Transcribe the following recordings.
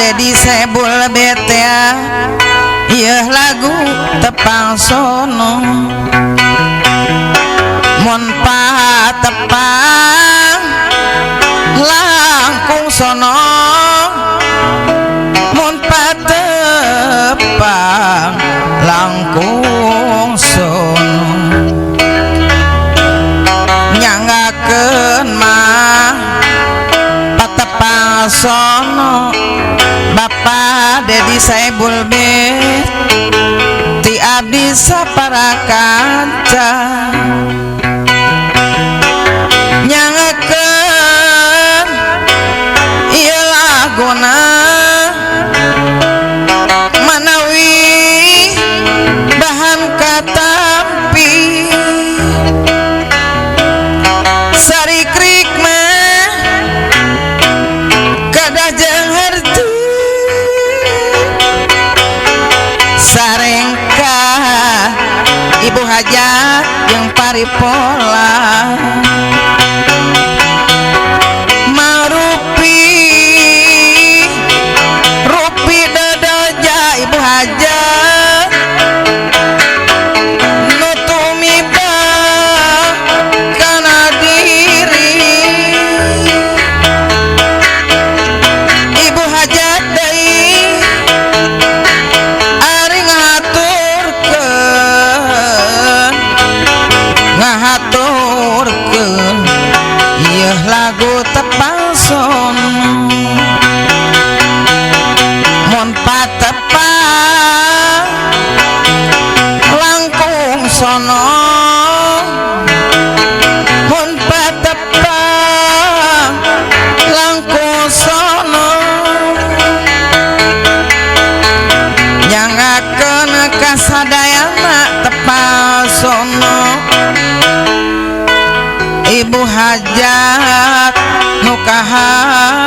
Dedi Sebul betea ieu lagu tepang sono mun patepang langkung sono mun patepang langkung sono nyangakeun mah patepang sono Bapak Dedi Sebul bet ti abdi saparakanca nyangekeun ieu laguna manawi bahan katampi sarikrik mah kadah jeung harti sarengka ibu hajat yang paripola rupi dodoja ibu hajat nutumiba kana diri ibu hajat deui ari ngahaturkeun ieu lagu tepang sono mun patepang langkung sono mun patepang langkung sono nyangakeun kasadayana tepang sono ibu hajat nu kahatur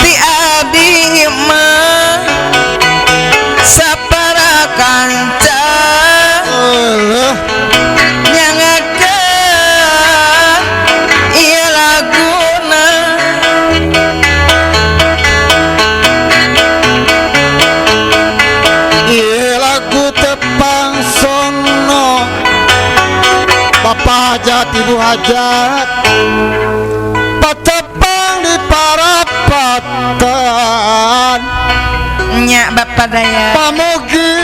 ti abdi mah saparakanca nyangakeun ieu laguna Bapak hajat ibu hajat patepang di parapatan nya Bapak daya pamugi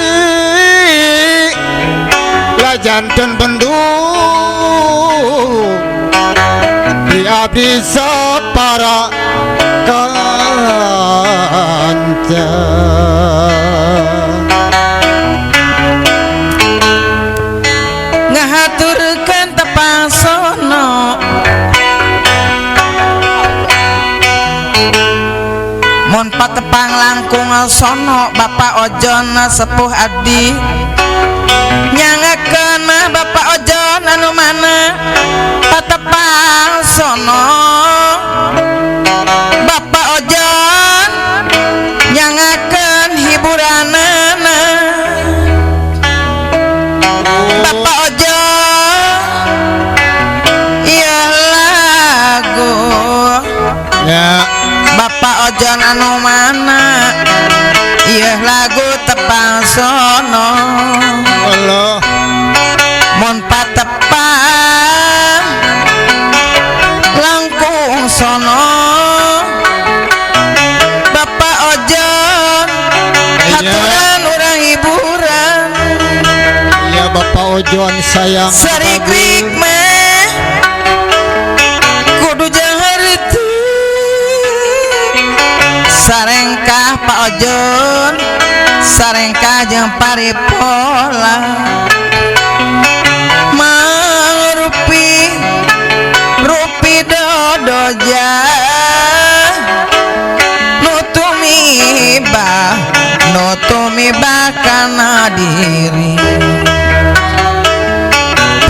lajanten bendung di abdi sapara kanca ngahaturkeun tepang sono mun patepang langkung sono Bapak Ojon sepuh abdi nyangakeun mah Bapak Ojon anu mana patepang sono Bapak Ojon nyangakeun hiburanana Bapak Ojon ieu lagu ya Bapak Ojon anu mana ieu lagu tepang sono Allah mun patepang langkung sono Bapak Ojon haturan urang hiburan ya Bapak Ojon sayang sarikrik mah kudu jeung hareuti sarengkah Pak Ojon sarengkah jeung paripola rupi dodoja nutumiba kana diri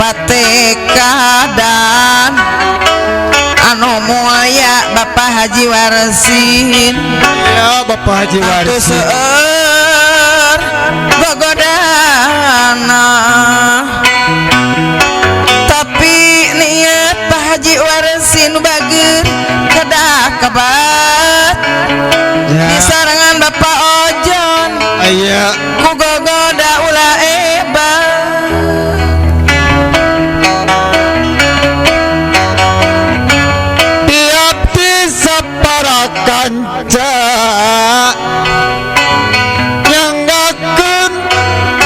patekadan anu mulia Bapak Haji Warsin ya Bapak Haji Warsin seueur gogodana tapi niat Pak Haji warsi nu bager kedah kebat di sarangan Bapak Ojon aya ku gogoda ulah ebat diabdi sapara kanca nyanggakeun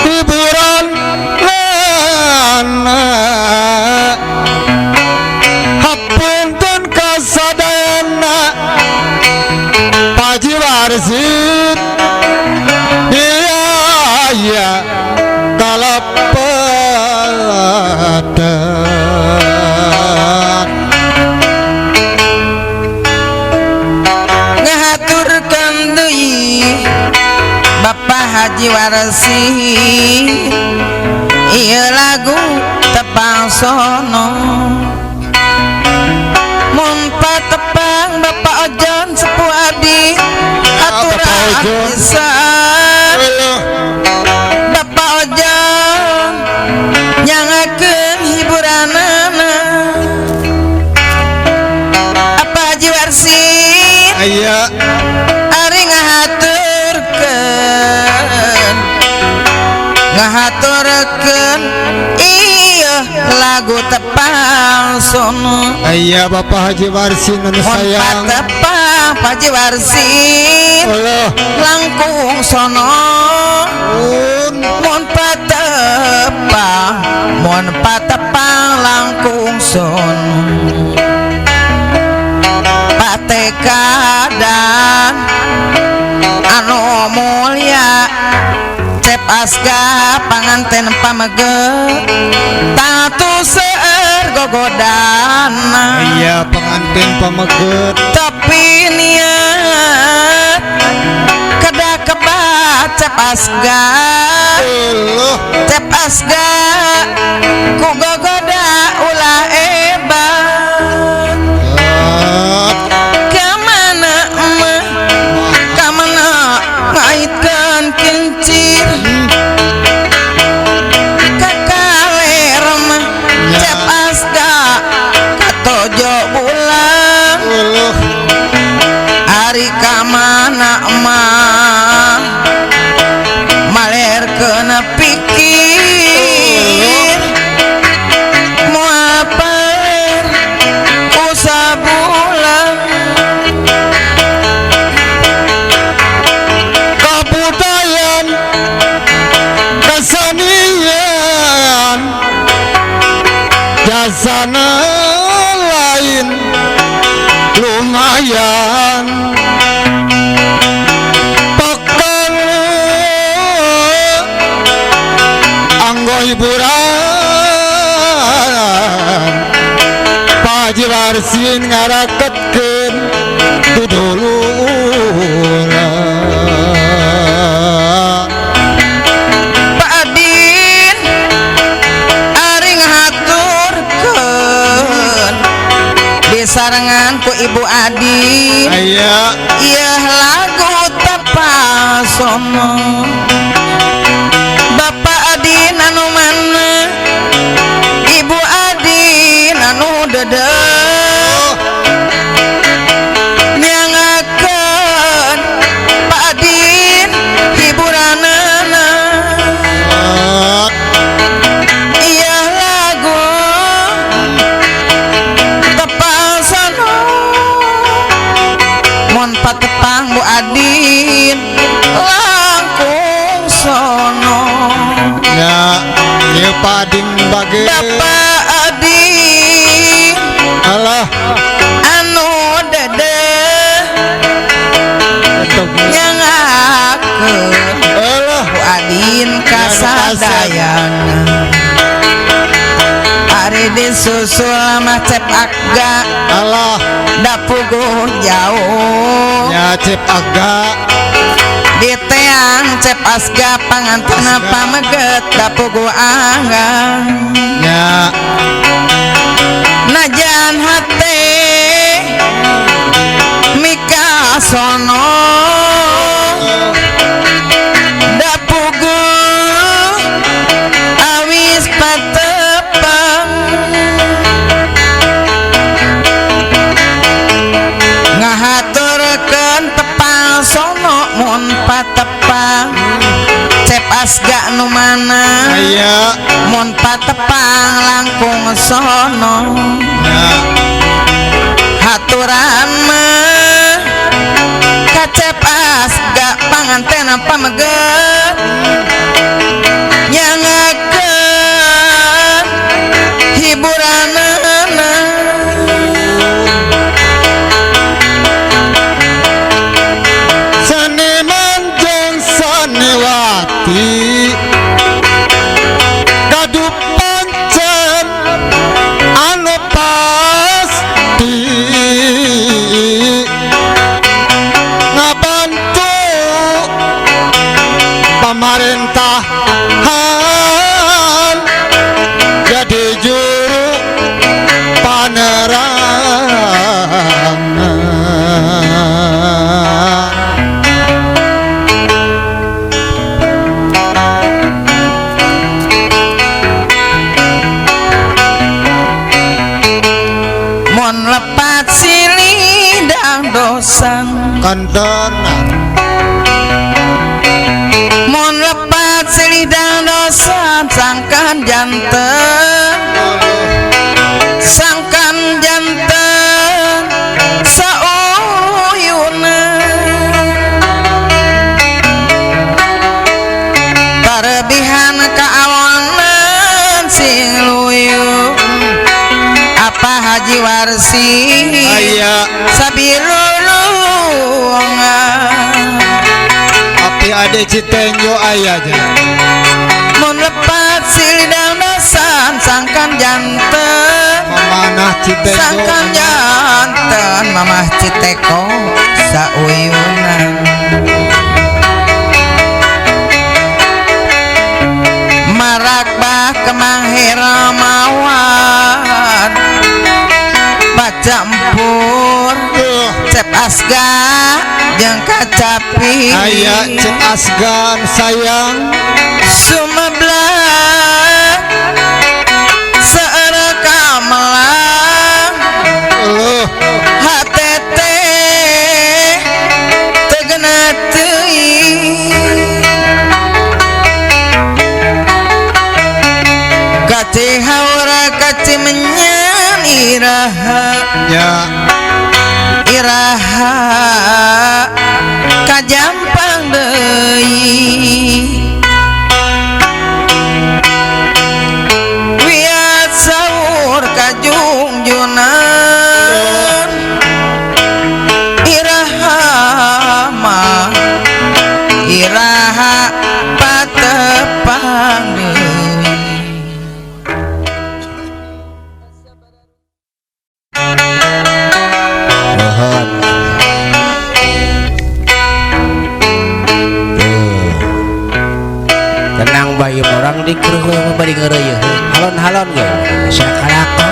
hiburan lana hapunten kasadayana Paji Warsin iya kalapatan ngahaturkeun deui Bapak Haji Warsi ieu lagu tepang sono mun patepang Bapak Ojon sepuh abdi aturan pisan Bapak Ojon nyangakeun hiburanana apa Haji Warsin aya ari ngahaturkeun iya lagu tepang sono aya Bapak Haji Warsin anu sayang tepang Haji Warsin Allah langkung sono mun patepang langkung sono patekadan anu mulya cep asga panganten pameget tatu seueur gogodana iya pengantin pameget tapi niat kedah kebat cep asga ku gogoda ulah ebat kamana ngaitkeun kincir kakalerem cep asga katojo bulan ari kamana mah malerkeun pikir moaper ku sabulan kabudayan kesenian jasana lain lumayan pekan anggo hiburan Paji Warsin ngaraketkeun duduluran Pak Adin ari ngahaturkeun disarengan ku Ibu Adin aya ieu lagu tepang sono Bapak Adin anu mana Ibu Adin anu dedeuh nyangakeun Pak Adin hiburanana iya lagu tepang sono mun patepang Bu Adin langkung sono ya ieu pading bage Bapak Adin alah anu dedeuh nyangakeun alah Bu Adin kasadayana ari disusul mah cep agga alah dapuguh jauh nya cep aga di teang cep asga pangantena pameget dapuguh angga nya najan hate mika sono dapuguh awis patepang patepang langkung sono nya haturan mah kacepas gak panganten pameget nyangakeun hiburanana seniman jeung saniwati gaduh pancen anu pasti ngabantu pamerintahan jadi juru panerangan. mon lepat silih dang dosang Kandonan mon lepat silih dang dosan sangkan janten sangkan janten sauyuna parebihan kaawanan sing luyu apa Haji Warsi aya sabilulungan api ade Citenjo aya nya mun lepat silidang dosan sangkan janten memanah Citenjo sangkan janten mamah Citeko sauyunan marak bah kemahir mawan baca empur cep asga jeung kacapi aya cek asgan sayang sumeblah seereka melang HTT tegena teuing kaci haura kaci menyan iraha nya iraha kajampang deui wiat saur kajungjunan iraha mah iraha patepang deui Mohon tenang bayi orang di keruh bari ngeureuy halon-halon ge sakalaka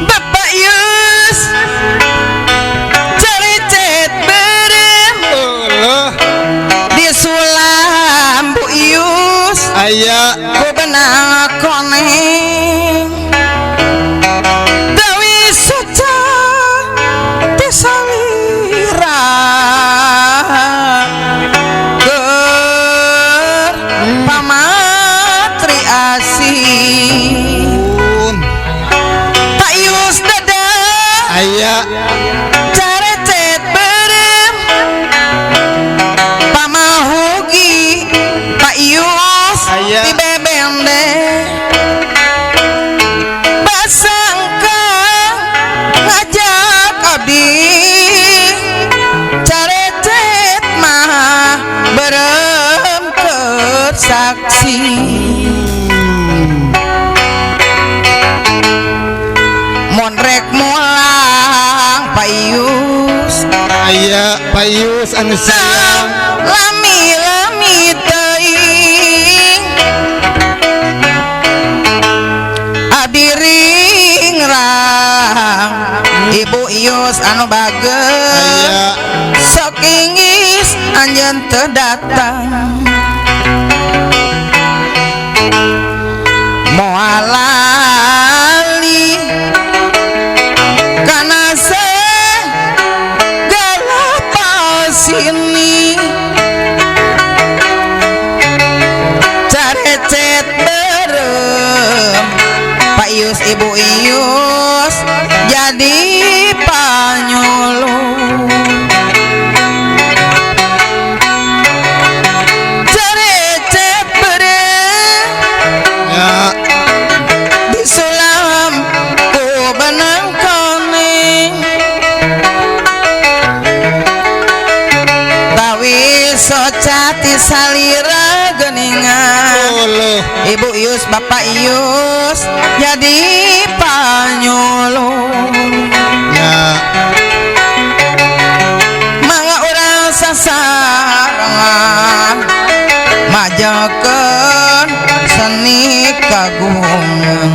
Bapak Yus cericet berem di sulam Bu Yus aya ku benang koneng Dewi Suca tisalira ker pamatri asih pun Pak Yus dadah aya carecet berem pamahugi Pak Yus Aya. di bebende basangka ngajak abdi carecet mah berem keur saksi monrek mulang Pak Yus aya Payus anu sayang lami-lami teuing adiring rang Ibu Yus anu bageus aya sok ingis anjeun teu datang moal lali Ibu Ius jadi panyulung. Cerecet beureum Ya disulam ku benang koneng. Tawi socati salira geuningan. Uluh Ibu Ius Bapak Ius jadi panyulung. Ya Mangga urang sasarangan majakeun seni kagungan.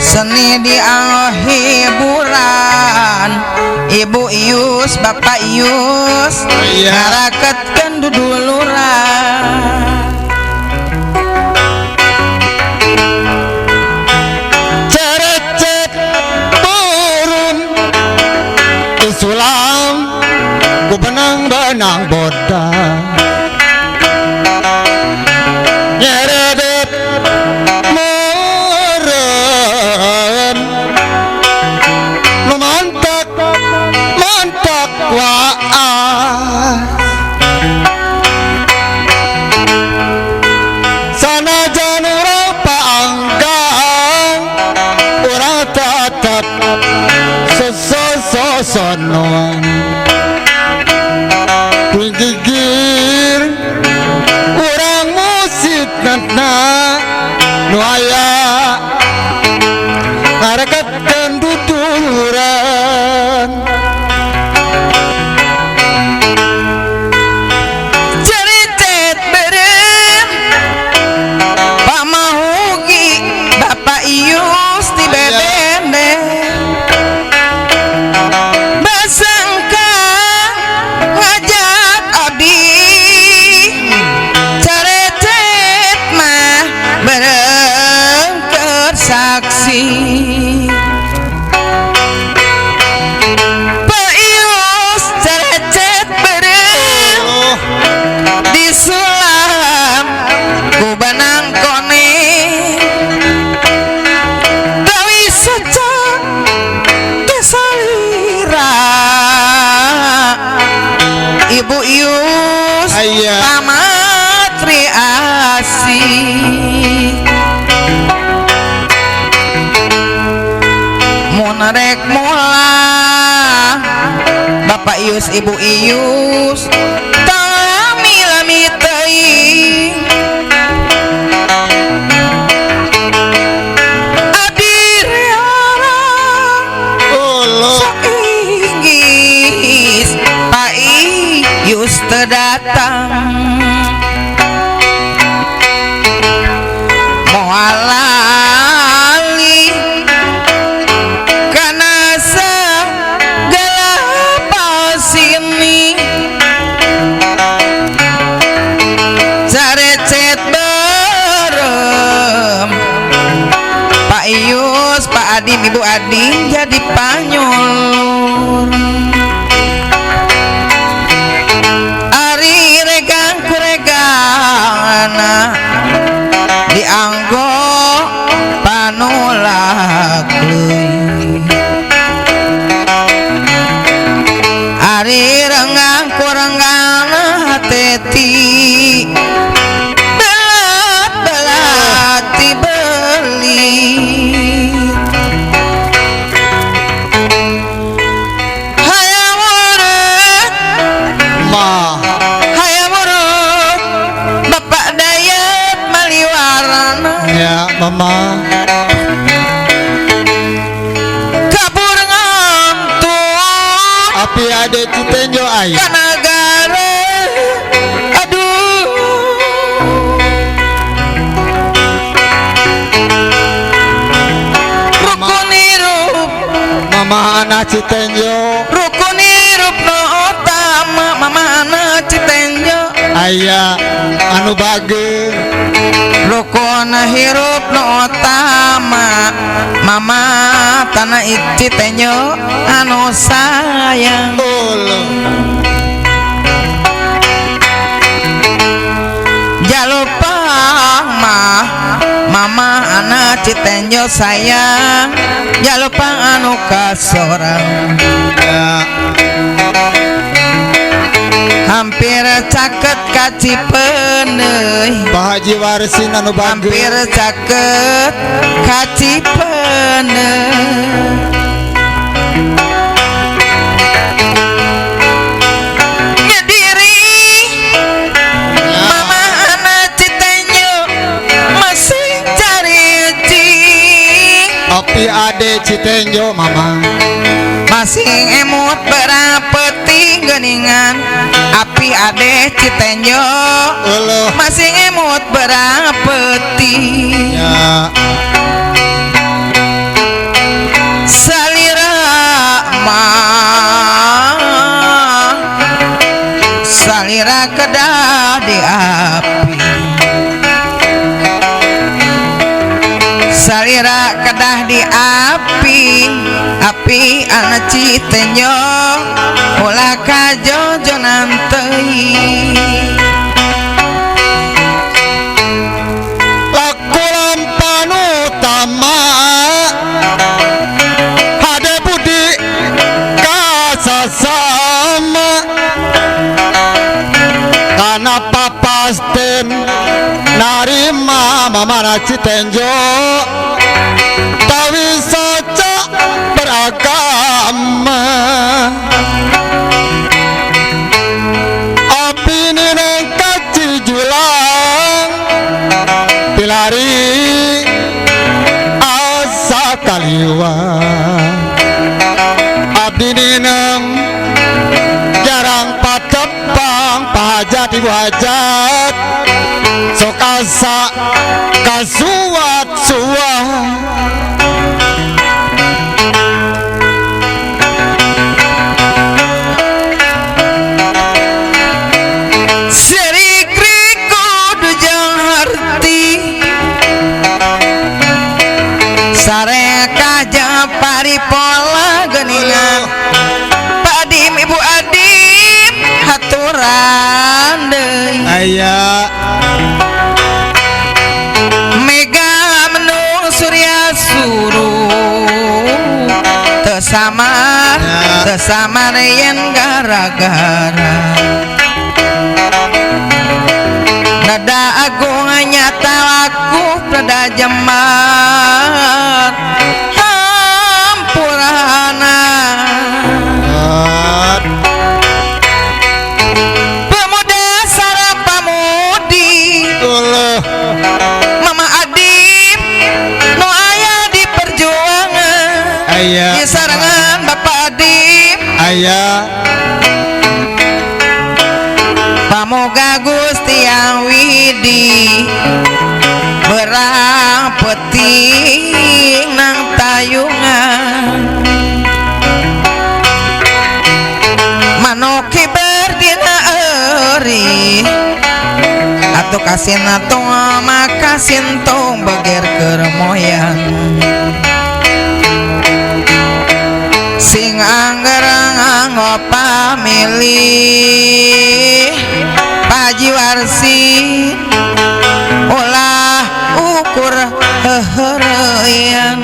Seni dianggo hiburan. Ibu Ius Bapak Ius Iya. ngaraketkeun duduluran. cerecet turun disulam ku benang-benang bodas nyeredep meureun nu mantak waas sanajan urang paanggang urang tetep sesososonon gigir urang musik nana nu aya ngareketkeun duduluran. Cerecet beureum pamahugi Bapak Ius ti bedende. Basangka ngajak abdi. Cerecet mah beureum keur saksi. Pak Ius cerecet beureum Oh, disulam ku benang koneng. Dawi sejak desalira Ibu Ius Aya. pamatri asih. Mun rek mulang Bapak Ius Ibu Ius lami teuing. Abdi reara uluh sainggis Pak Ius teu datang. Moal lali kana sagala pasini. Cerecet beureum Pak Ius Pak Adim Ibu Adim jadi panyulung. Ari regang kuregana dianggo panulak leuwih. Ari renggang kurenggana teti belat dibeli. Hayang urut mah hayang urut Bapak Dayat maliwarana. ya mama Kabur ngantuk api ade citenjo aya ka nagara. Aduh rukun hirup mama anak citenjo rukun hirup no utama mamana Citenjo. aya anu bage Rukun hirup no utama mama tanah Citenjo anu sayang. uluh Jalupang mah mama anak Citenjo sayang jalupa anu kasorang hampir caket kacipen Pak Haji Warsin anu bagus hampir caket kacipen nyadiri mama anak Citenjo masih cari Api ade Citenjo mama masih emut berapeti geningan api ade Citenjo Uluh masih emut berapeti ya salira mah salira kedah di api salira kedah di api anak Citenjo ulah kajojonan teuing laku lampan utama hade budi kasasama karena papasten narima mama Citenjo tawi saja beragama api neng kaci julang pilari asa kaliwa abdi neng jarang patepang pahajat ibu hajat sok asa kasuat suah sareka japari pola geningan Pak Adim Ibu Adim haturan deui aya mega menu surya suruh tesamar tesamar yen gara-gara nada agung nyata aku pada jemar hampurana pemuda sarapamudi mama Adim nu aya di perjuangan aya di sarangan Bapak Adim aya pamoga Gusti Yang Widi berapeti nang tayungan manoki berdina eri atuh kasina tong makasin tong beger kermoyan sing anggerang ngopamilih Haji Warsin ulah ukur hehereyan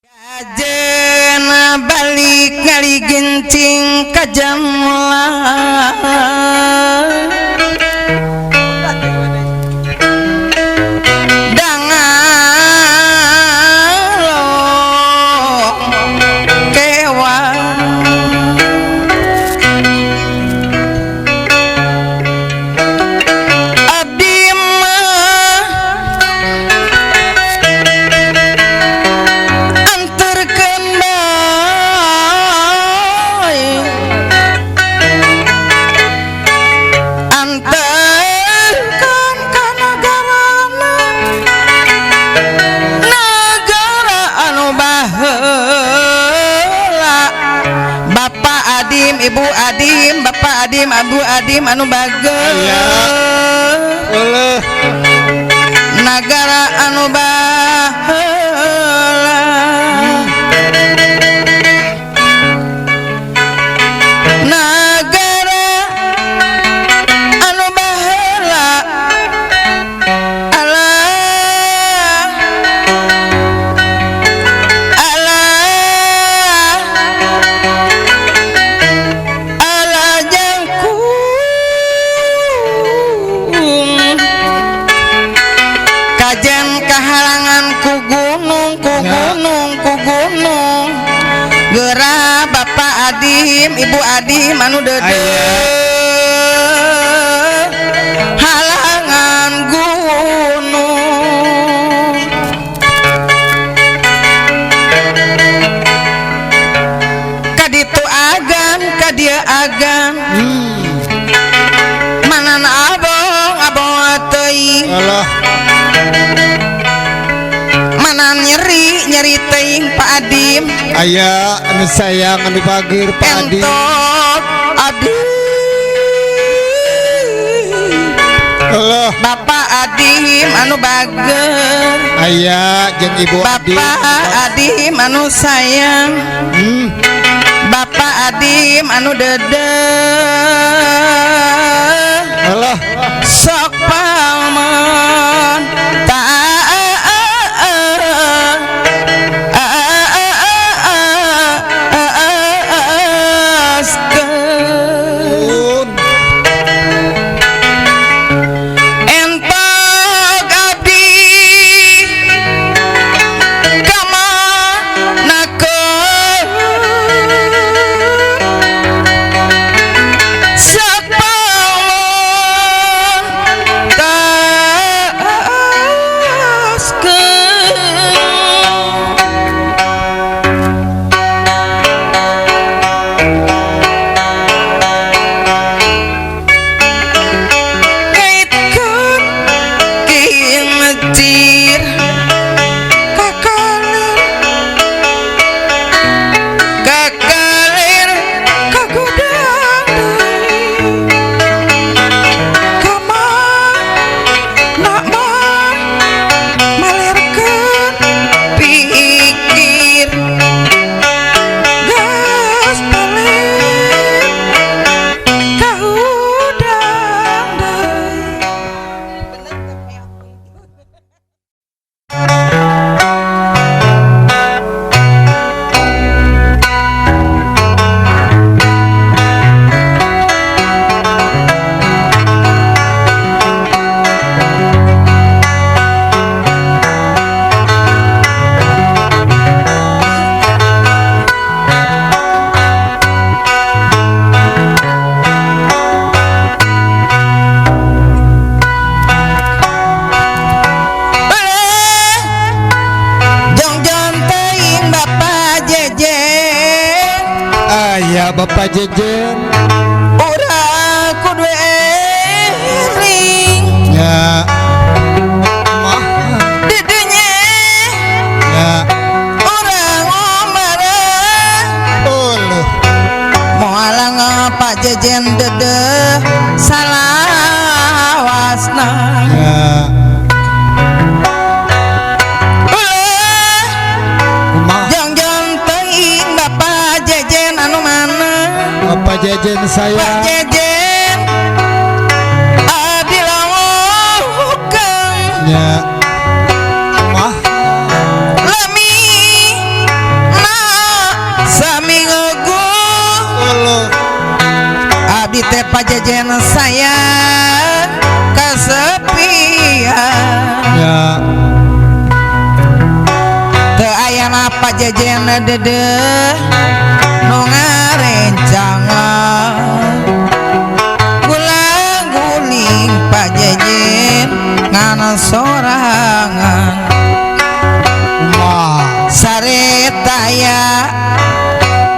gajena balik ngali gencing kajamula Ibu Adim, Bapak Adim, Abu Adim anu bageus nagara anu baheula nagara anu baheula kahalangan ku gunung geura Bapak Adim Ibu Adim anu dede halangan gunung kaditu agan kadia agan manan abong teuing Allah manan nyeri teuing Pak Adim aya anu sayang anu bagir Pak Adi entok Adim Allah Bapak Adim anu bager aya jeung Ibu Adi Bapak Adim anu sayang Bapak Adim anu dede Allah sok paman Bapak Jejen urang kudu eling ya mah dedenya ya urang omarang uluh moalang Pak Jejen dede salawasna ya Bapak Jejen saya Pak Jejen adilawokeun nya mah lami na sami ngeuguh abdi teh Pak Jejen saya kasepian ya teu ayana Pak Jejen dede nu ngarencangan gulang-guling Pak Jejen ngana sorangan saretaya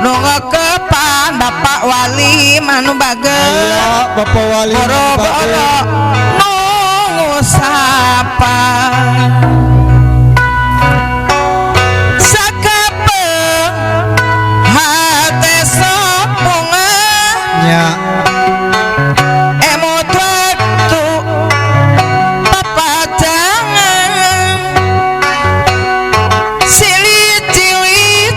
nu ngakepan Bapak Wali manu bager aya Bapak Wali boro-boro nu ngusapan nya emot waktu papacangan silit-cilit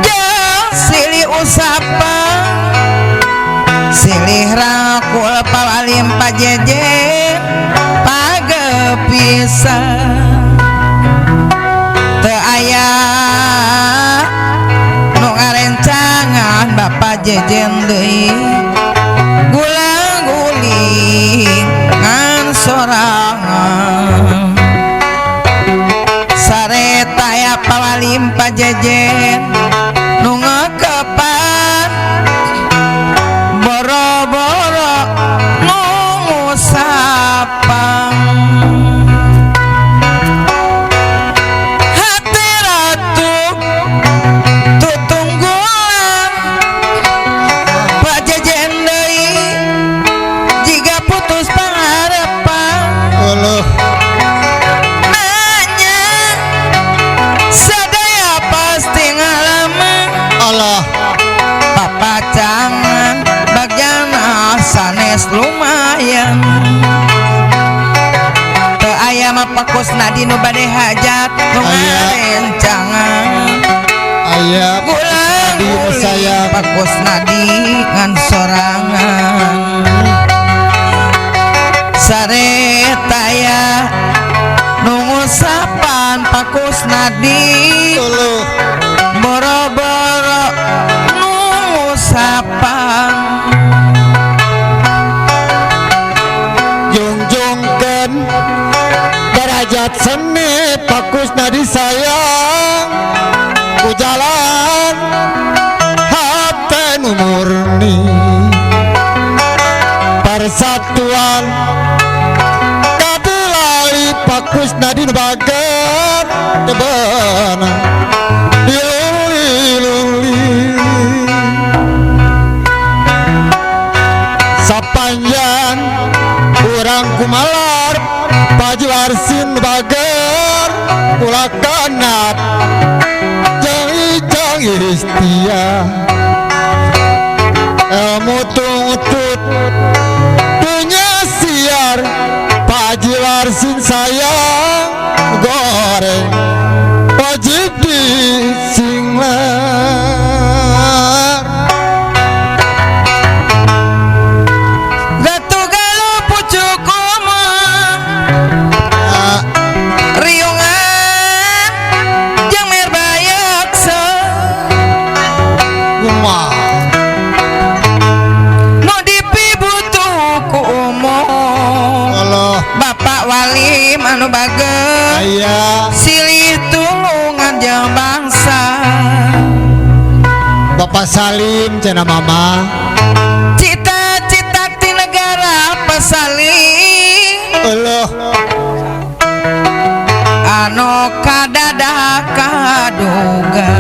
jeung silih usapan silih rakul pawalim Pak Jejen pagepisan teu aya nu ngarencangan Bapak Jejen deui gulang-guling ngan sorangan alim pajejen nu ngakepan boro-boro nu ngusapang hati ratu tutunggulan pajejen deui jiga putus pangarepan Uluh nanya sadaya pasti ngalaman Allah papacangan bagiana sanes lumayan teu aya mah pakusna di nu bade hajat nu Aya. ngarencangan aya di saya pakusna di ngan sorangan saretaya nu ngusapan pakusna di Uluh boro-boro nu ngusapan jungjungkeun derajat seni pakusna disayang ku jalan hate nu murni persatuan kadulai pakusna di bagan debana diluli-luli sapanjang urang kumalar pajuarsin bager ulah kanat jang istia ilmu tungtut dunia siar pajuarsin sayang goreng wajib disinglar Gatu galuh pucuk omong ah, riungan jeung mer bayaksa kumah nu dipibutuh ku umum Allah Bapak Walim anu bageus aya silih tulungan jeung bangsa Bapak Salim cenah mama cita-cita ti negara pasalih Allah anu kadadak kaduga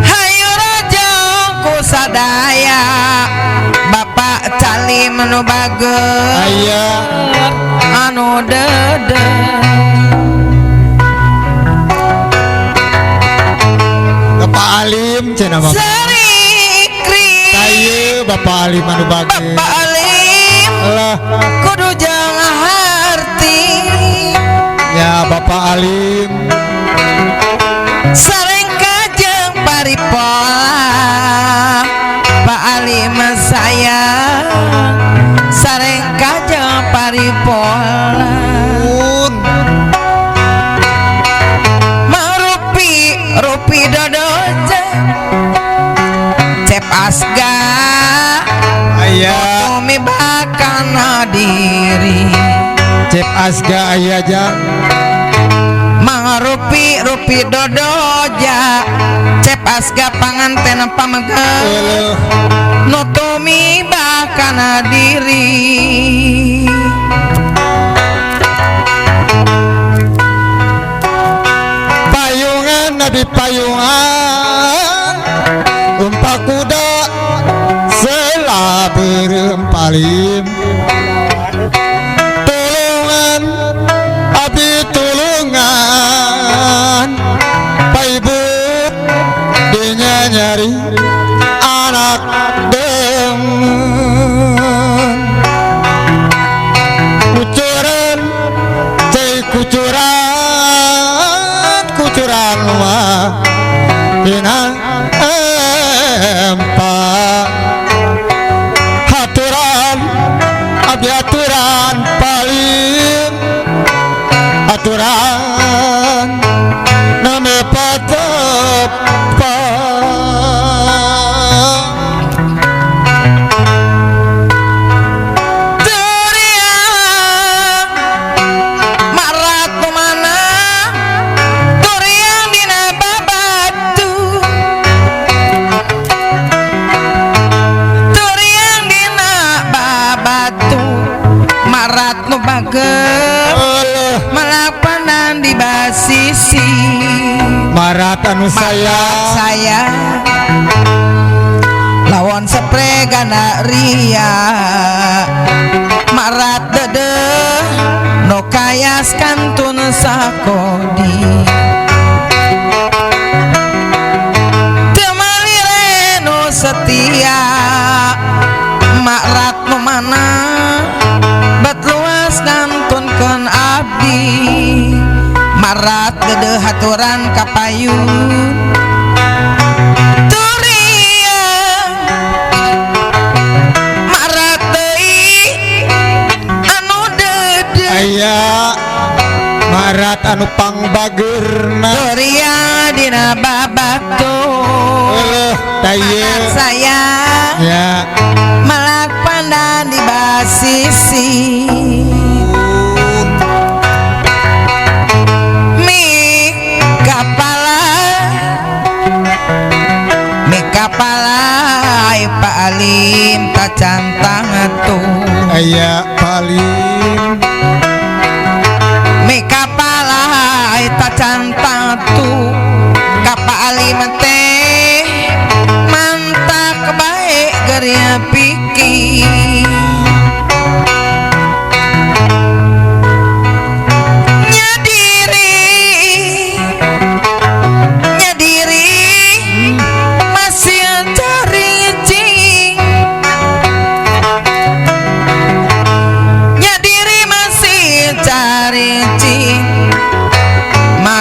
hayu raja ku sadaya Bapak Calim anu bageus aya anu dede Bapak Alim cenah mama Serikri kaye Bapak Alim anu bagus Bapak Alim Allah kudu jangan harti ya Bapak Alim sareng kajeng paripola Pak Alim sayang sareng kajeng paripola pun rupi dodoja cep asga aya umi bakana diri cep asga aya jang rupi dodoja cep asga panganten pamegeh nutumi bakana diri payungan di payungan umpak kuda selaber palim tulungan abi tulungan paibu dinya nyari anak demen kucuran cai kucuran mah dina empat haturan abi aturan paling aturan name patepa Durian marat kumana marat nu bagel malapanan di basisi marat anu saya lawan sepregana ria marat dede no kayas kantun sakodi temalire no setia marat nu mana bat luas ngantunkeun abdi marat dede haturan kapayun turia marat deui anu dede aya marat anu pangbageurna turia dina babatur taye saya ya malak pandan di basisi Kapalai Pak Alim tacantang tuh aya paling me kapalai tacantang tuh Kapa Alim teh mantak baik geria pikir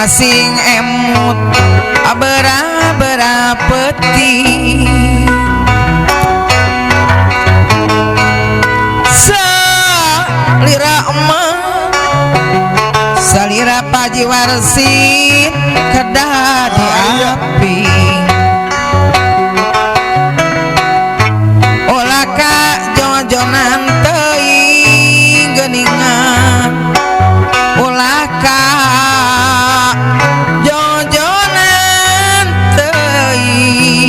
masing emut abera-bera peti salira emang salira paji warsin kedah di api olah ka jojonan teuing geuningan ulah ka jojonan teuing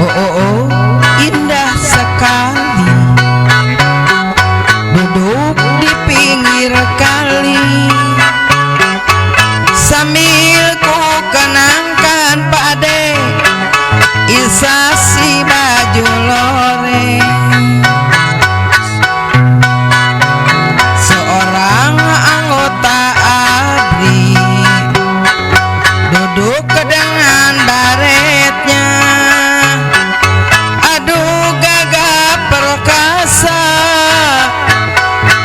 oh indah sekali duduk di pinggir kali sambil ku kenangkan pade isa si baju loreng seorang anggota ABRI duduk dengan baretnya aduh gagah perkasa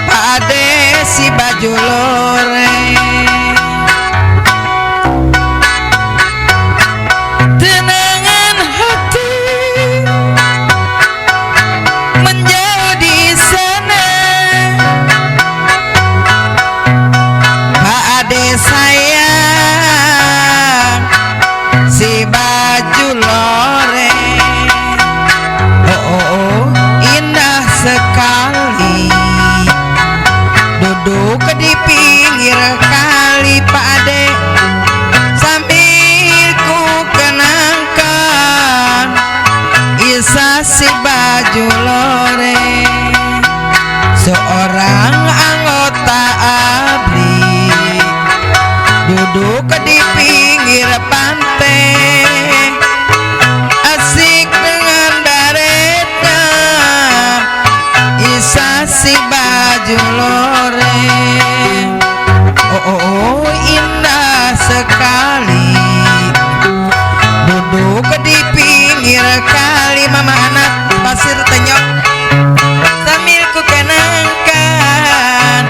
pade si baju loreng tenangan hati menjadi senang pade sayang si baju loreng oh indah sekali duduk di pinggir kali pade sambil ku kenangkan isa si baju loreng seorang anggota ABRI duduk di pinggir pantai asik dengan baretnya isa si baju loreng oh indah sekali duduk di pinggir kali mama anak pasir tenyok sambil ku kenangkan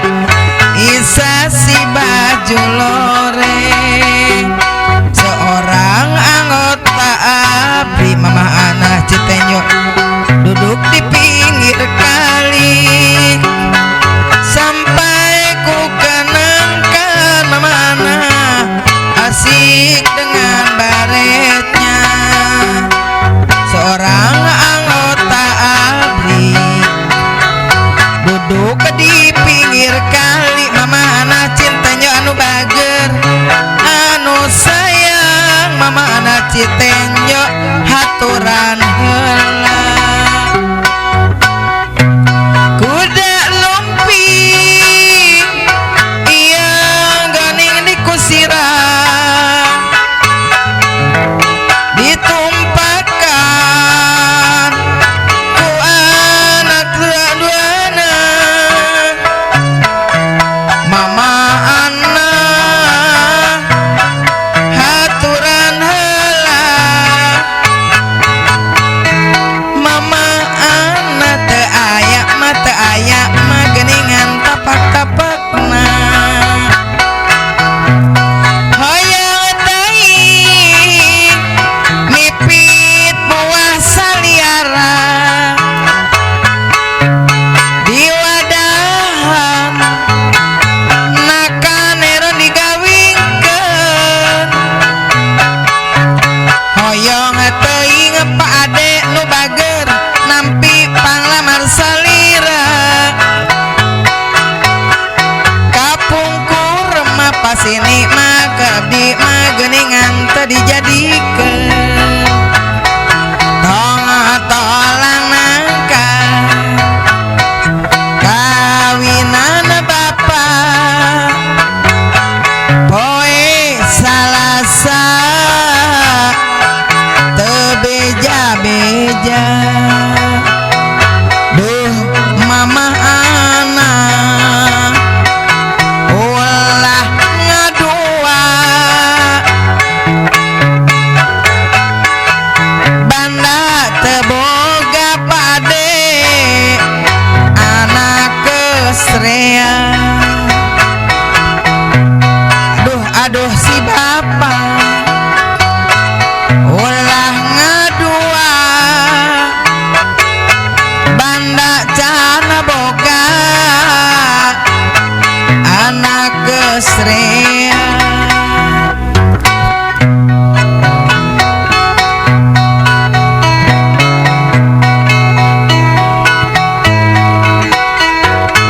isa si baju loreng seorang anggota ABRI mama anak citenyok duduk di pinggir kali sampai ku kenangkan mama anak asik Citenjo haturan heula kuda lumping iya ganing dikusirah ditumpakan ku anak dua-duana mama anak haturan heula mama anak teu aya mah geuningan tapak-tapakna hoyong teuing mipit buah saliara di wadahan nakanero digawingkeun hoyong teuing Pak Ade nu bager nampi panglamar salira kapungkur mah pasini mah keabdi mah geuningan teu dijadikeun tong tolang nangka kawinan bapa poe salasa teu beja-beja duh mama anak ulah ngadua banda teu boga pade anak kesrea aduh si bapa ulah ngadua banda cana boga anak gesrea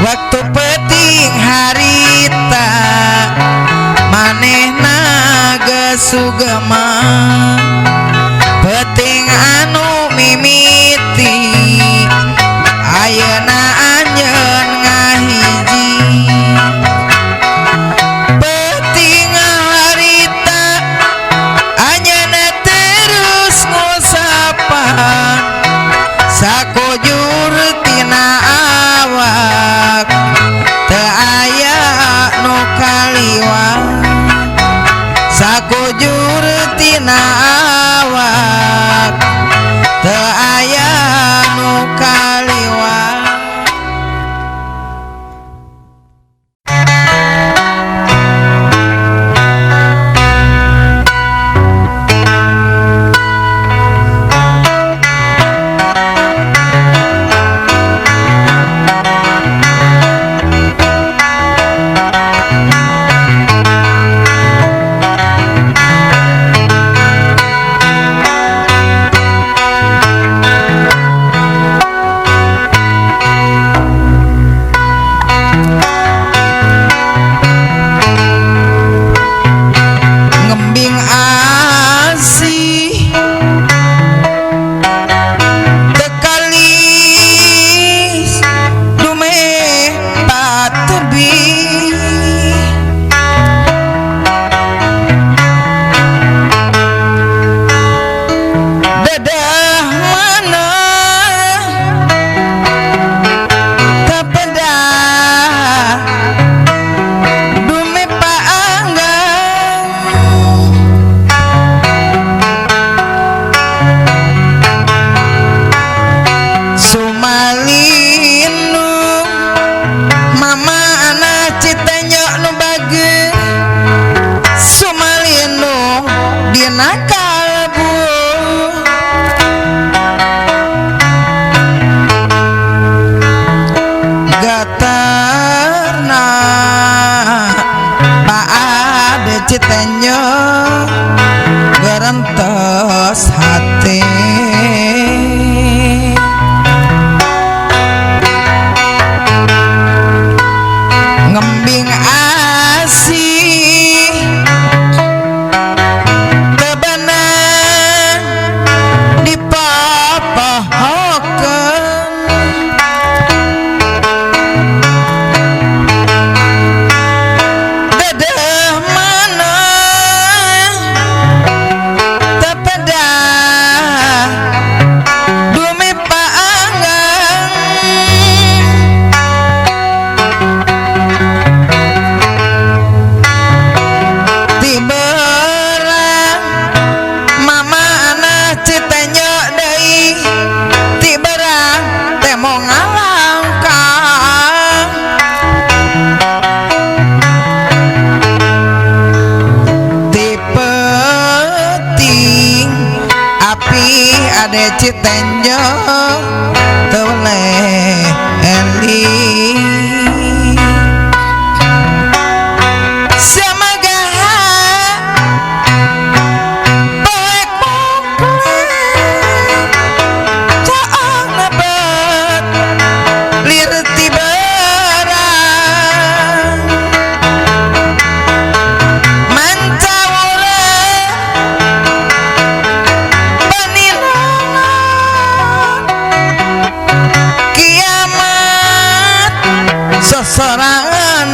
waktu peting harita manehna geus sugema peting anu mimiti ayeuna anjeun ngahiji peting harita anjeunna terus ngusapan sakujur tina awak teu aya nu kaliwat sakujur tina awak teu aya nu kaliwat Citenyo gerentos hati ngembing asih tebenang ade Citenjo toleh Eli Samagaha baik mongkle caang lebet lir tiberang mancawura panilangan kiamat sesorangan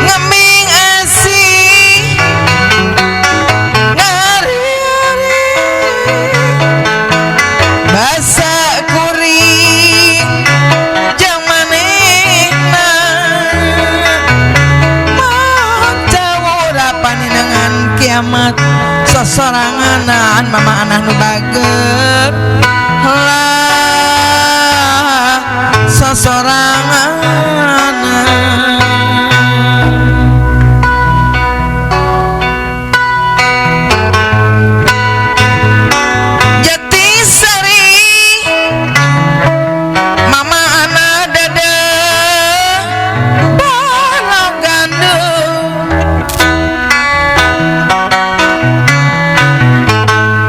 ngeming asih ngari-ari basa kuring jang manehna mancawura paninangan kiamat sosoranganan mama anak nu bager lah sosoranganan Jatisari mama anak dada balong gandum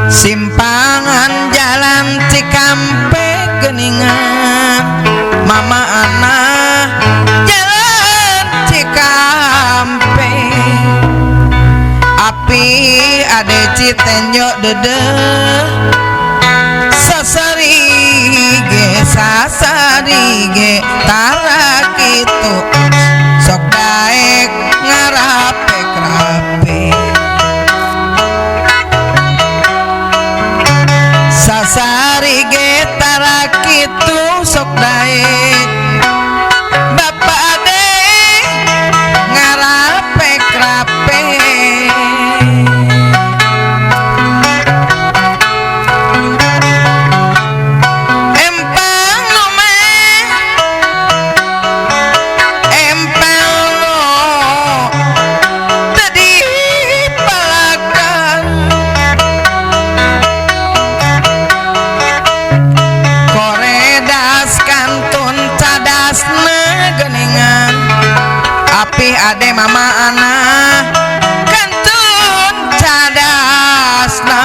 simpangan jalan Cikampe geningan mama anak jalan Cikampe api ade Citenjo dede sasari ge tara kitu sok daek ngarape-krape sasari ge tara kitu sok daek bapak ade ngarape-krape empang lume empang lo tadi palakan koredas kantun cadasna geningan api ade mama anak kantun cadasna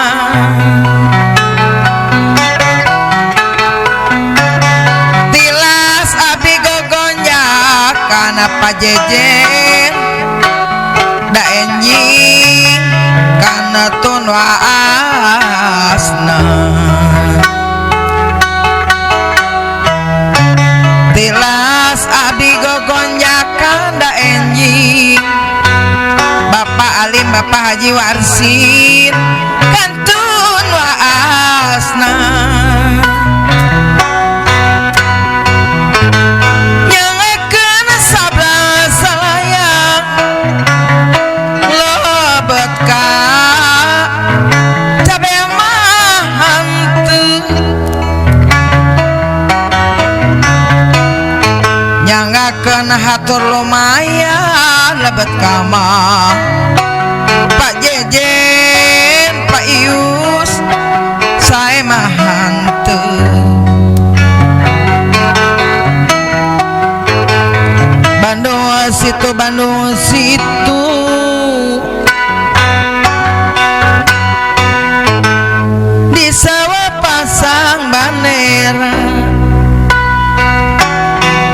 tilas abdi gogonjak kana pajejen da enjing kana tun waasna tilas abdi gogonjakan da enjing Bapak Alim Bapak Haji Warsin kantun waasna nyangekeun sabda salayang lobet ka cabe mah hanteu nyangakeun hatur lumayan lebet ka mah Pak Jejen Pak Ius sae mah hanteu Bandung situ di sawah pasang bandera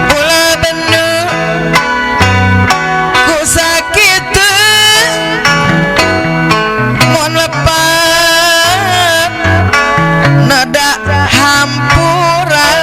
ulah bener ku sakitu mun lepat nada hampura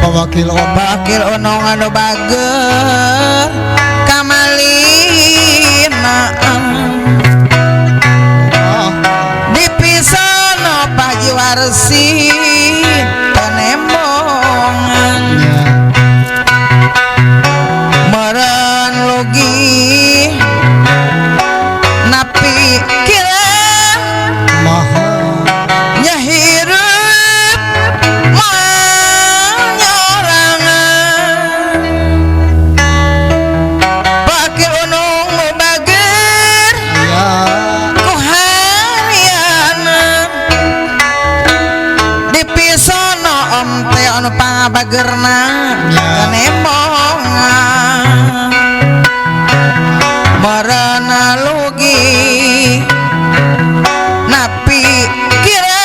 Wakil Ono. Wakil Ono anu bager kamalina dipisono Paji Warsin penembongan meren logi napi kira Maha nyahirup manyorangan Wakil Ono nu bager ya ku hariana dipisono om teh anu pangabagerna kanembongan marana lugi napi kira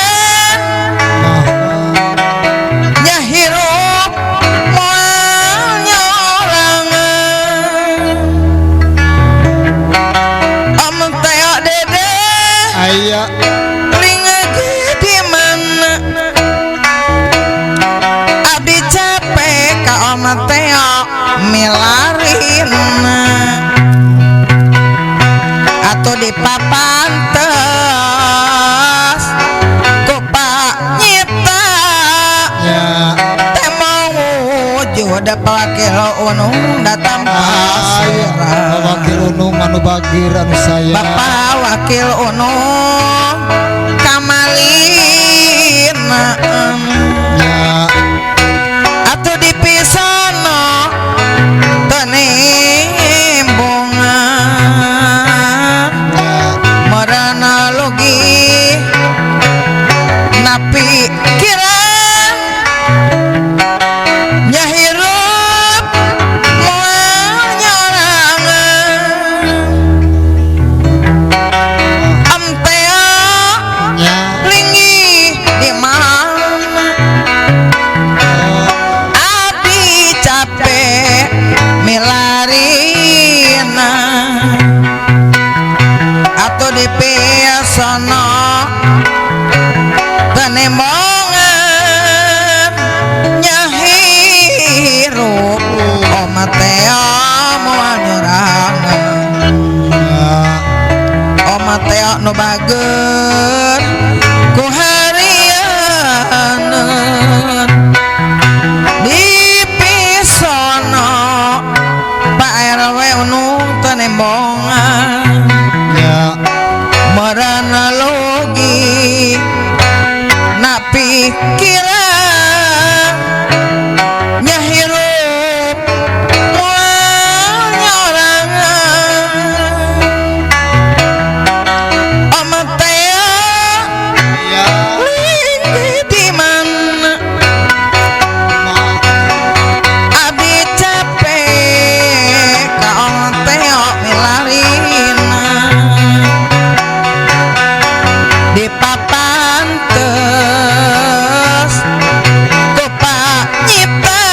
nyahirup manyorangan om teh dede aya ringegi di mana abdi capek ka om teo milarina atau di papantes ku Pak Nyipta ya teh mau wujud Wakil Ono datang pasirah Wakil Ono anu bagir anu saya Bapak Wakil Ono kamalina ya atau dipisono tenembongan marana logi napi kira nyahirup manyorangan am teh ya lingi di mana abdi capek milarina atau di piasono penembongan nyahirup oma teo manyorangan oma teo nu bager ku harianeun dipisono Pak RW Unu tenembongan ya marana logi napi kira nyahirup manyorangan om teh ya linggi di mana abdi capek ka om teh milarina di papantes ku Pak Nyipta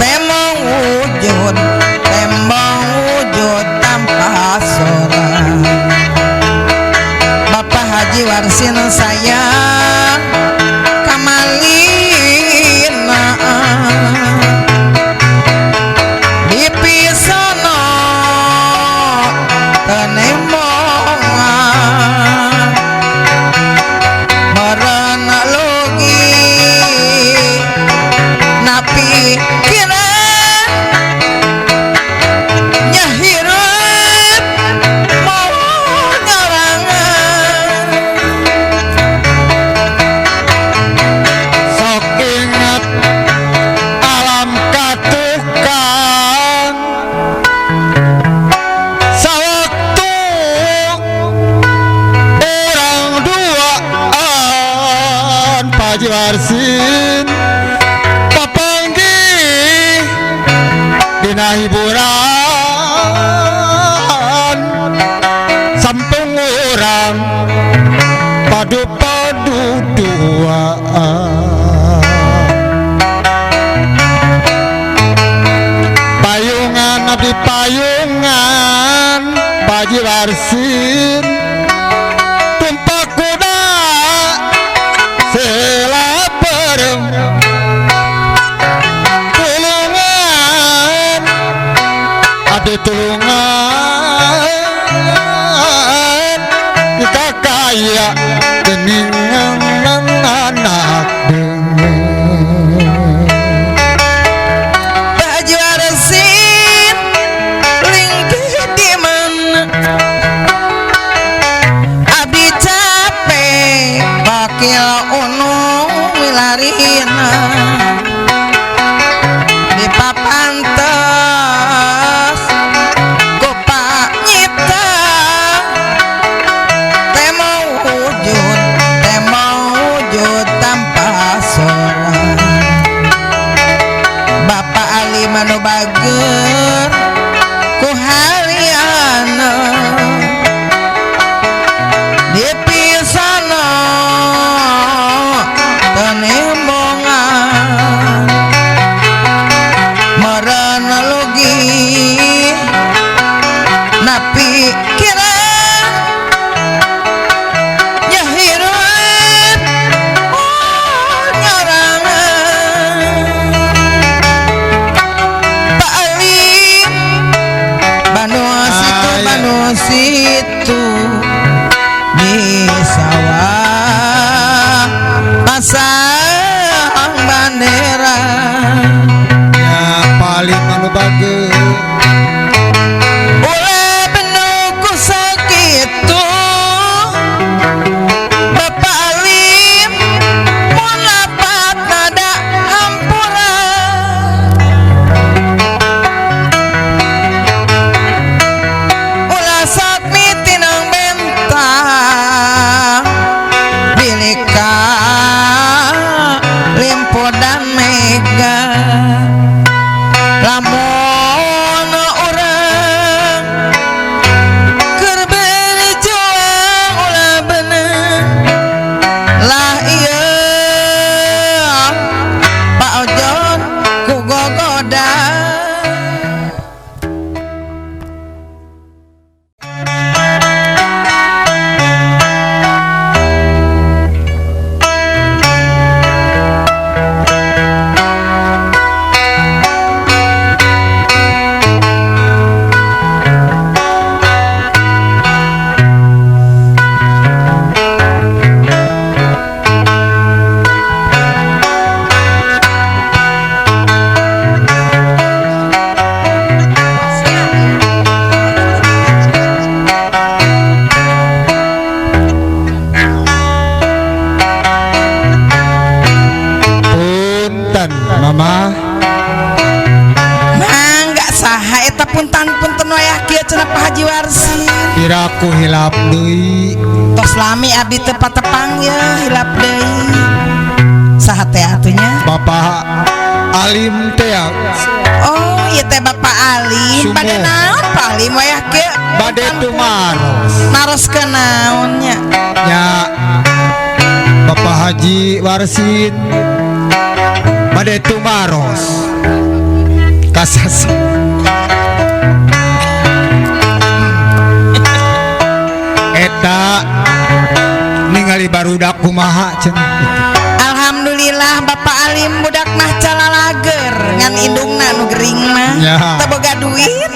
tembong wujud tanpa sorak Bapak Haji Warsin saya kamalina dipisono tenembongan marana logi napi kira nyahirup manyorangan sok ingat alam katukan sawaktu orang duaan Paji Warsin papanggih dina hiburan sampung orang padu-padu duaan payungan abdi payungan Paji Warsin tumpak kuda sela perem unung wilarina di papantes ku Pak Nyipta temo wujud tanpa soran Bapak Ali manu bager ku hariana di pisana tenimbongan merana logi napi kira nyahirup nyarangan Pak Ali Banu situ di sawah pasang bandera Ya paling anu bagus ulah benuku sakitu Bapak Alim mun lapat nada hampura ulah sakmi tinang bentang bilika limpo dan mega lamun urang keur berjuang ulah bener lah iya Pak Ojon ku gogoda Punten Mama mangga saha eta punten-punten wayah kieu cenah Pak Haji Warsi Piraku hilap deui tos lami abdi teu patepang ya hilap deui saha teh atunya Bapak Alim teh oh ieu teh Bapak Alim Sumo. bade naon Pak Alim wayah kieu bade tumaros naroskeun naonnya nya Bapak Haji Warsin bade tumaros kasas eta ningali barudak kumaha cenah Alhamdulillah Bapak Alim budak mah calalager ngan indungna nu gering mah Ya. teu boga duit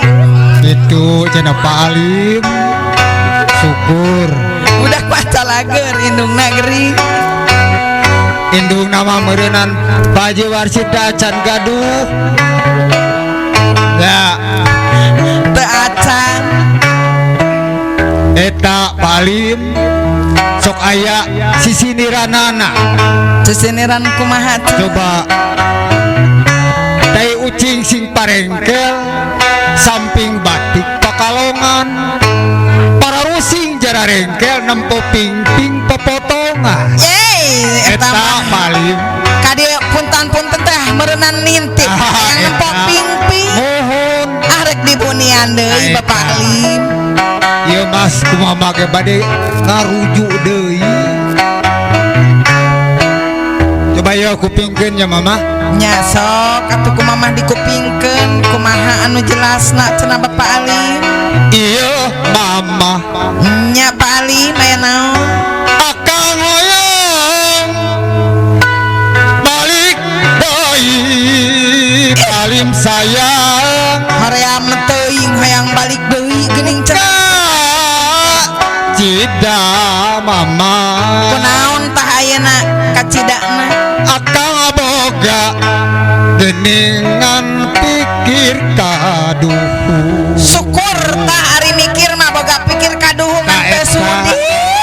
itu cenah Pak Alim syukur budak mah calager indungna gering indung nama meureunan Pak Haji Warsin can gaduh ya teu acan eta Pak Alim sok aya sisiniranana seseniran kumaha teh? coba tai ucing sing parengkel samping batik Pakalongan para rusing jara rengkel nempo ping-ping pepotongan Yeay, eta eta mah Pak Alim kadi punten-punten teh meureunnan nintip yang nempo eta. ping-ping mohon arek dibunian deui Eta. Bapak Alim ieu Mas kumaha make bade ngarujuk deui coba ya kupingkeun ya Mama nya sok atuh kumaha dikupingkeun kumaha anu jelasna cenah Bapak Alim iya Mama nya Pak Alim aya naon akang hoyong balik deui Alim sayang hoream teuing hayang balik deui geuning cenah cida Mama kunaon tah ayeuna kacidana akang boga geningan pikir kaduh syukur tah ari mikir mah boga pikir kaduhungan Nah,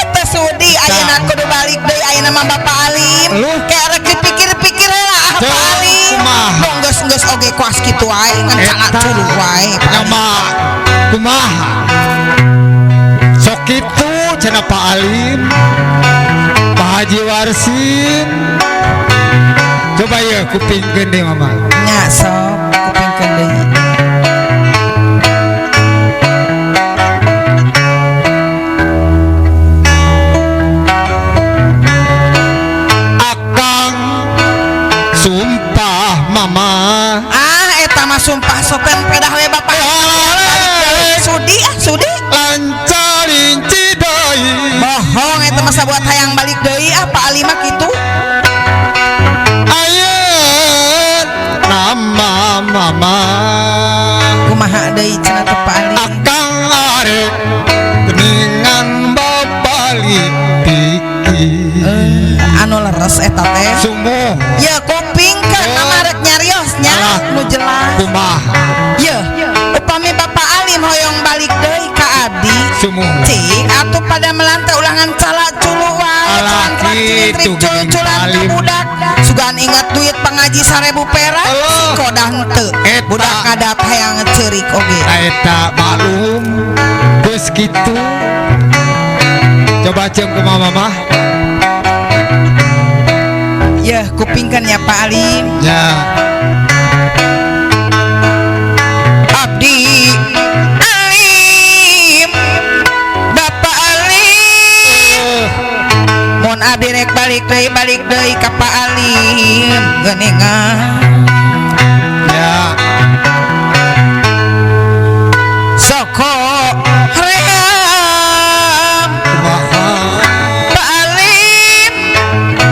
teu sudi ayeuna kudu balik balik deui ayeuna mah Bapak Alim Lu? kayak rek dipikir-pikir heula Bapak Teu, Alim kumaha? nu geus oge kuas kitu wae ngan calak culuh wae Nama kumaha sok itu cenah Pak Alim Pak Haji Warsin coba ya kupingkeun deh mama nya sok kupingkeun deui Akang sumpah mama eta mah sumpah sokan pedah we Bapak sudi lancarin cidai bohong eta mah sabuat hayang balik deui Pak Alim mah kitu ayeun nama mama kumaha deui cenah teh Pak Alim akang arek geningan babalik pikir anu leres eta teh sumuh ya kupingkeun nama rek nyariosnya Alah. nu jelas kumaha ya upami Bapak Alim hoyong balik deui ka abdi sumuh cik atuh pada melantai ulangan calak culu wae Alah, kitu geuning cul-culan Alim. budak sugan ingat duit pangaji 1000 perak Allah. kodah henteu Eta. budak ngadat hayang ngeceurik oge eta maklum geus kitu coba cem ke mama mah ya kupingkeun ya Pak Alim ya abdi Alim Bapak Alim mun abdi rek balik deui ka Pak Alim geuningan ya soko ream kumaha Pak Alim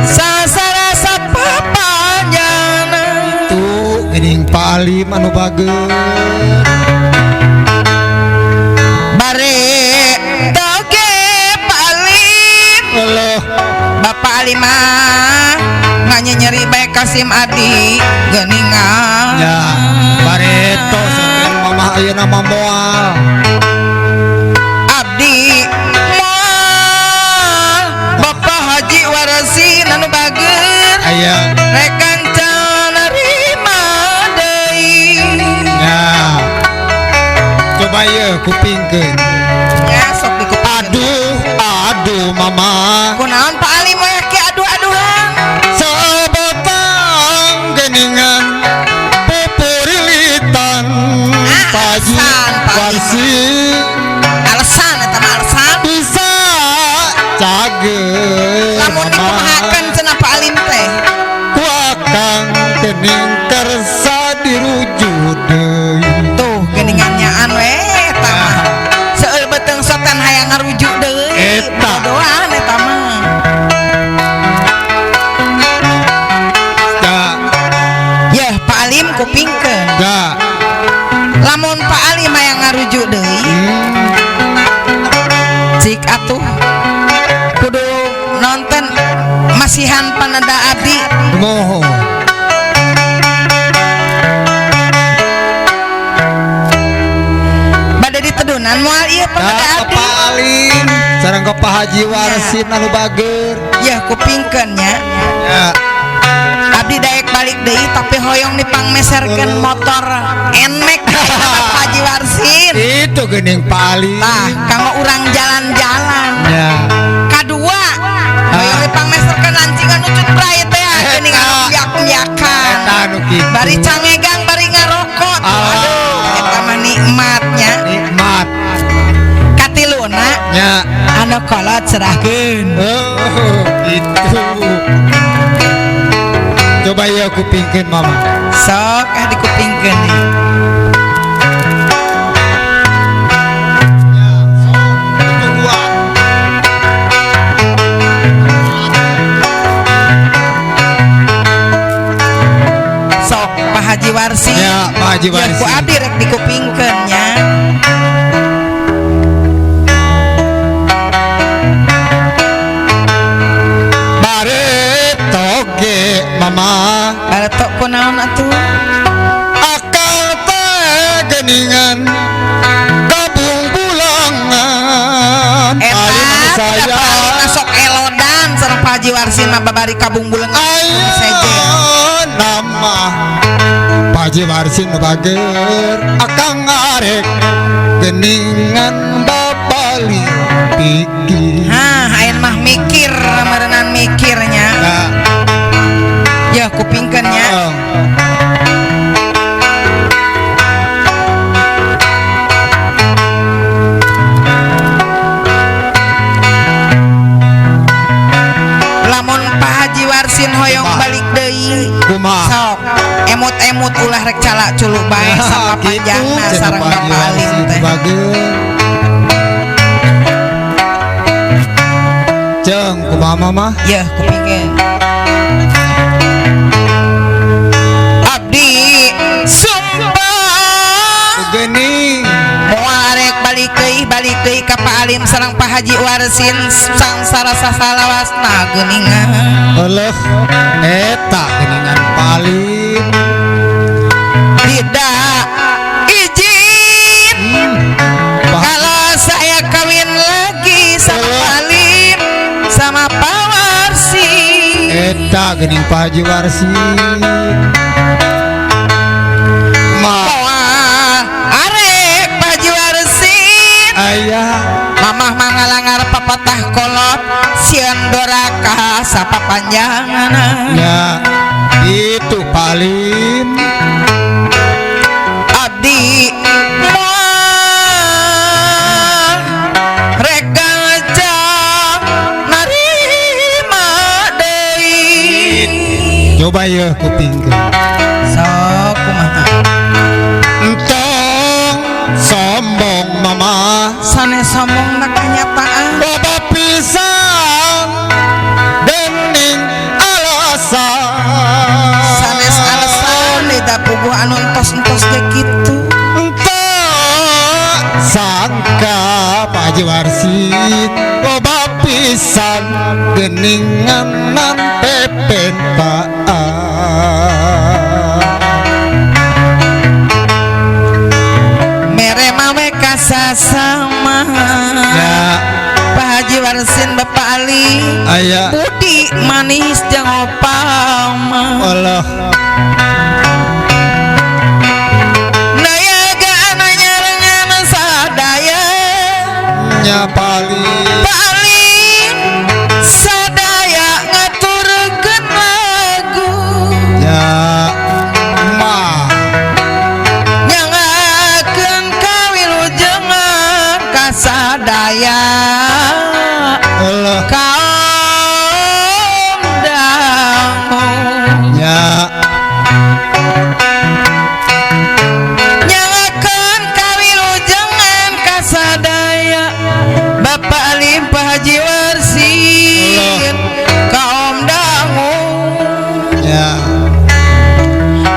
sasarasa papanyana tuh geuning Pak Alim anu bageus bare toge Pak Alim Allah Bapak Alim mah nyeri bae Kasim Abdi geuningan ya bareto sampean mama ayeuna mah moal Abdi moal Bapak Haji Warasin anu bager aya rekan nerima deui ya coba ye kupingkeun ya sok dikupingkeun aduh mama kunaon Pak Alim we ke aduh-aduhan sabatang geningan pupurilitan Paji alasan, Pak Alim. Warsin alasan eta mah alasan bisa cager lamun dikumahakeun cenah Pak Alim teh ku akang gening kersa dirujuk deui tuh geuningannyaan we eta mah seueur beteung sokan hayang ngarujuk deui Eta. bodohan eta mah da yeh Pak Alim kupingkeun da lamun Pak Alim hayang ngarujuk deui cik atuh kudu nonton masihan panada abdi mohon bade ditedunan moal ieu panada da abdi Pak Alim sareng ka Pak Haji Warsin anu bager yeh kupingkeun nya ya abdi daek balik deui tapi hoyong dipangmeserkeun motor Nmax Pak Haji Warsin itu geuning Pak Alim tah kanggo urang jalan-jalan ya kadua hoyong dipangmeserkeun lancingan ucut bray teh geuning anu biak-biakan eta anu kitu bari cangegang bari ngarokok aduh eta mah nikmatnya nikmat katiluna nya anu kolot serahkeun oh itu coba ya kupingkeun mama sok dikupingkeun deui sok Pak Haji Warsi ya Pak Haji ya ku Warsin abdi rek dikupingkeun nya bare toge mama baretok kunaon atuh akal teh geningan kabung bulangan eta Alim tidak saya paling masuk elodan sareng Pak Haji Warsin mah babari kabung buleung seje. Nama Pak Haji Warsin bager akang arek geningan babali pikir. Ayeuna mah mikir merenang mikirnya. Nah, Ya kupingkeun nya. Lamun Pak Haji Warsin hoyong balik deui. kumaha? Sok emut-emut ulah rek calak culuk bae sama panjangna sareng Bapak Alim teh. Ceng kumaha mama? Ya kupingkeun. Abdi sumpah Geni moal arek balik deui ka Pak Alim sareng Pak Haji Warsin sangsara sasalawasna geuningan. oleh eta geningan paling Tidak izin kalau saya kawin lagi sama Pak Alim sama Pak Warsin. eta gening Pak Haji Warsin. Moal arek Pak Haji Warsin Ayah mamah mangalangar papatah kolot sieun doraka sapa panjangana. ya itu paling Abdi moal rek gajah narima deui. coba ya kupingkeun. Sok kumaha Entong sombong mama sanes sombong na kenyataan. Bapa pisang dening alasan Sanes alasan tidak puguh anu entos-entos ge kitu. Entah sangka Pak Haji Warsin loba pisan geningan pepen Mere mawe kasasama ya Pak Haji Warsin Bapak Ali ayah budi manis jeung opama. Allah Nayaga ananya lengan sadaya nya paling paling sadaya ngaturkeun lagu ya mah nyangakeun kawilujengan kasadaya Allah kaum dangu ya nyangakeun kawilujengan kasadaya Bapak Alim Pak Haji Warsin kaum dangu ya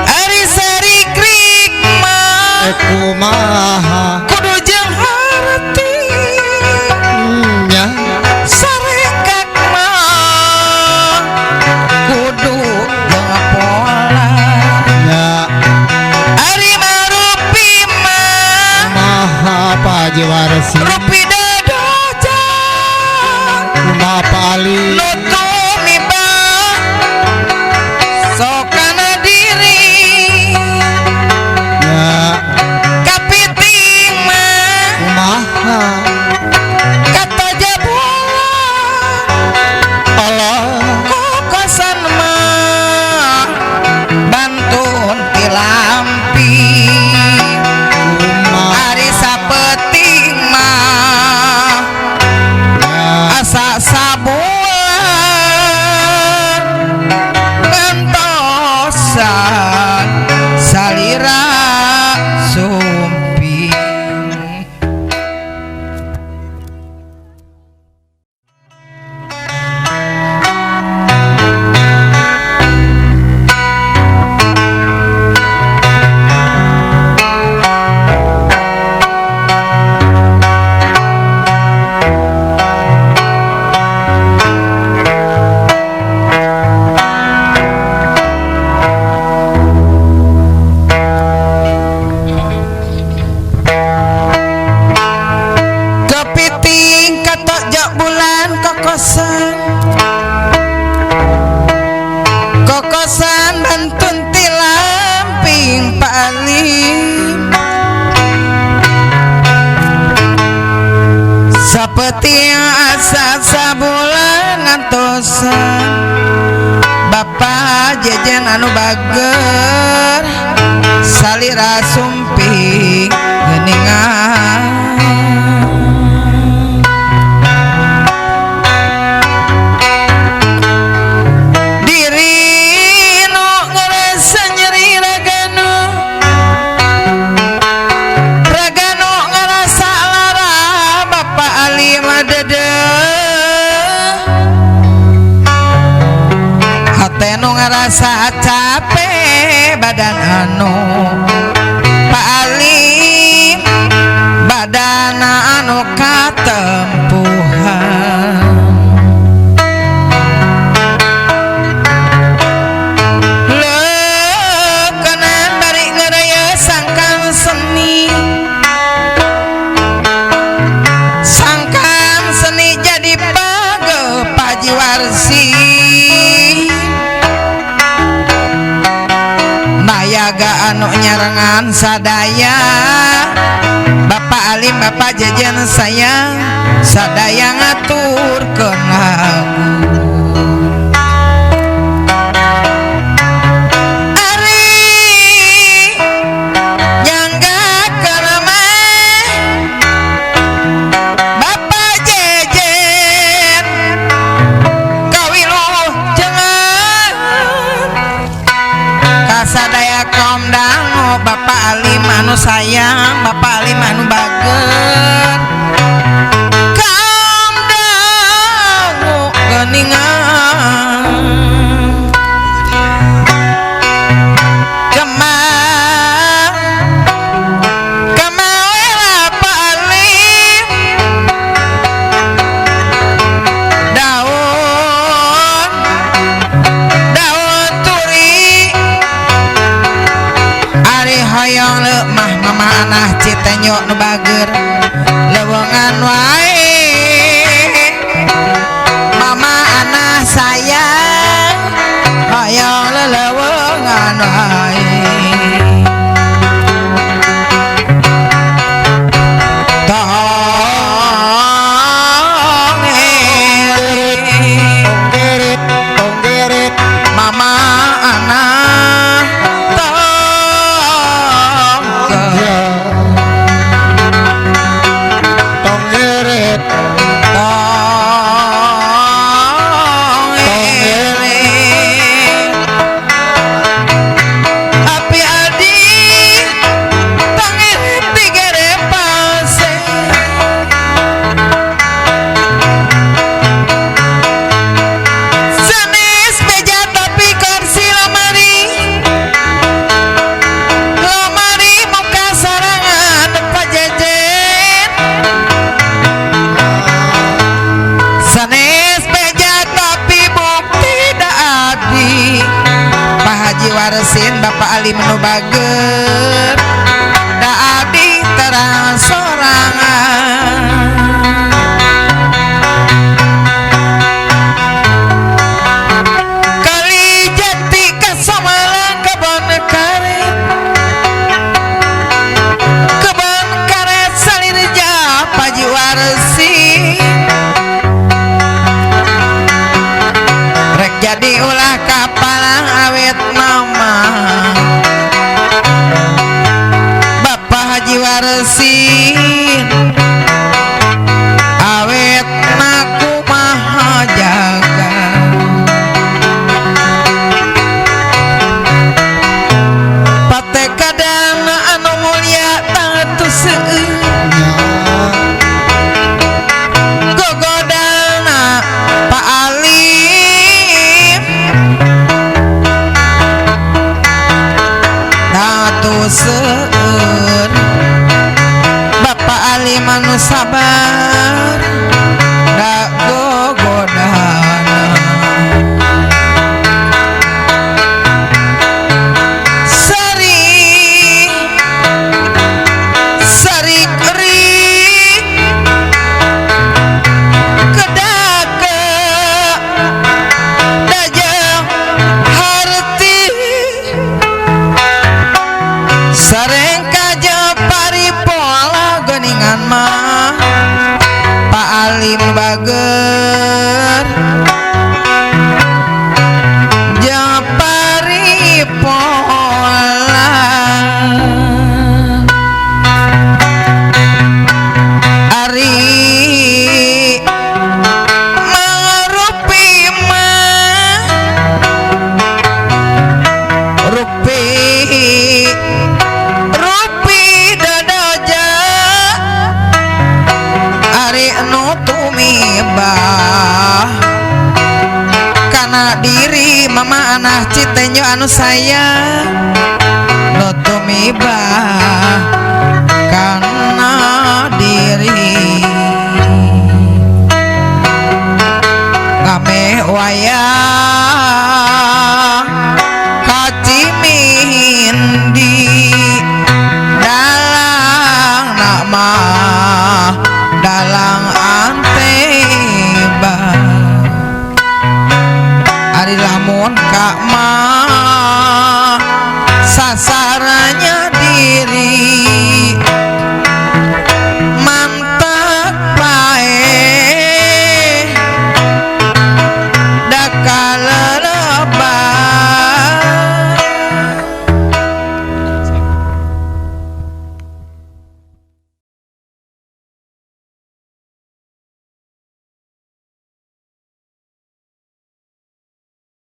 Ari sari krik mah kumaha kudu jeung harti nya sarekak mah kudu jeung pola ya Ari marupi mah maha Pak Haji Warsin rupi dadaja kumaha paling nutumi bah sokana diri ya kapiti ngarantosan Bapak Jejen anu bager salira sumping geuningan ngerasa capek badan anu Pak Alim badan anu katempuhan leukeunna bari ngeureuy sangkan seni jadi page Paji Warsi nayaga anu nyarengan sadaya Bapak Alim Bapak Jejen sayang sadaya ngaturkeun lagu ari nyanggakeun mah Bapak Jejen kawiluh jengan kasadaya kaum dangu Bapak Alim anu sayang Bapak Alim anu bager kaum dangu geuningan kemawela Pak Alim daun turi ari hoyong lemah mama anah citenyo nu bager leuweungan wae mama anah sayang hoyong leuweungan wae tongeret mama anah Tongeret api adi tongeret tigere pase sanes meja tapi kursi lemari muka sarangan Pak Jejen sanes meja tapi bukti da adi Pak Haji Warsin Bapak Alim nu bager da adi terang sorangan kali jati kasamalang kebon karet salirja Paji Warsi rek jadi ulah kapalang awet mama Bapak Haji Warsi awet naku maha jaga pate kadang anu mulia tatu seueur gogodana Pak Alim mah anak citenyo anu saya lo tumibah karena diri kami wayang